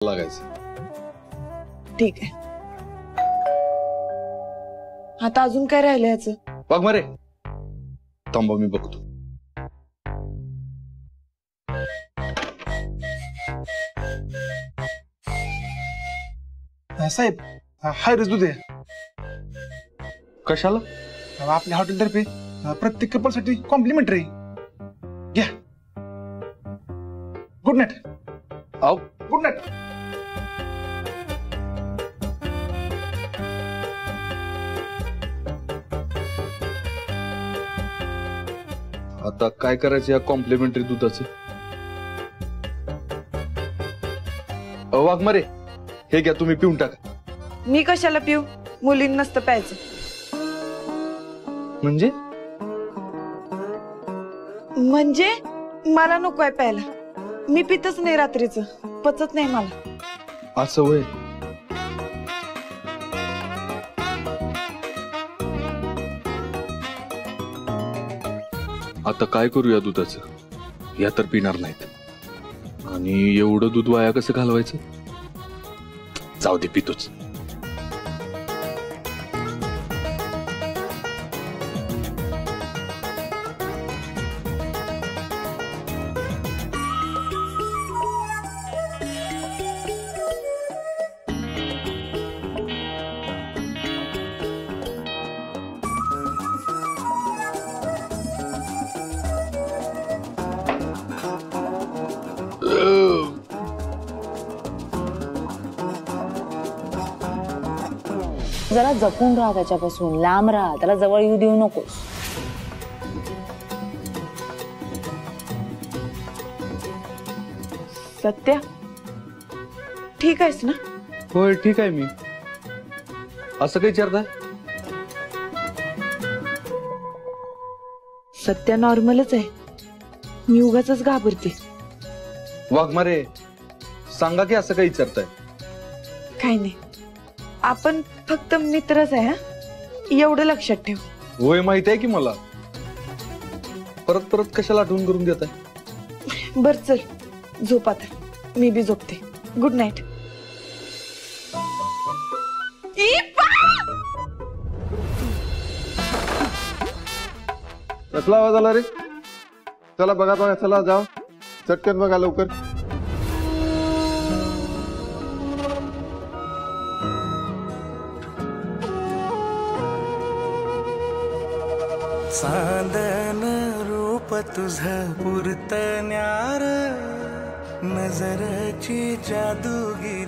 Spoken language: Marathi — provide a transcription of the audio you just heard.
लागायचं. ठीक आहे. आता अजून काय राहिलं याचं? बघ मरे, थांबा मी बघतो. साहेब हाय रे दूध आहे. कशाला? आपल्या हॉटेलतर्फे प्रत्येक कपलसाठी कॉम्प्लिमेंटरी. घ्या. Good night. आओ गुड नाईट. आता काय करायचं या कॉम्प्लिमेंटरी दुधाचं? वाघमारे, हे घ्या, तुम्ही पिऊन टाका. मी कशाला पिऊ? मुलींना नसतं प्यायचं. म्हणजे म्हणजे मला नकोय प्यायला. मी पितच नाही रात्रीचं, पचत नाही मला. असं होय? आता काय करू या दुधाचं? या तर पिणार नाहीत, आणि एवढं दूध वाया कसं घालवायचं? जाऊ दे, पितोच. जरा जपून राहा त्याच्यापासून, लांब राहा, त्याला जवळ येऊ देऊ नकोस. सत्या, ठीक आहेस ना? होय, ठीक आहे मी. असं काही विचारताय? सत्या नॉर्मलच आहे. मी उगाचच घाबरते. वाघमारे, सांगा की असं काही विचारताय? काही नाही, आपण फक्त मित्रच आहे. हा, एवढं लक्षात ठेव. होय, माहित आहे की मला. परत परत कशाला आठवण करून देताय? बर चल, झोप आता. मी बी झोपते. Good night. कसला आवाज आला रे? चला बघा बघा, चला जाओ, चटकन बघा लवकर. चांदन रूप तुझं पुरत न्यार, नजरची जादूगिरी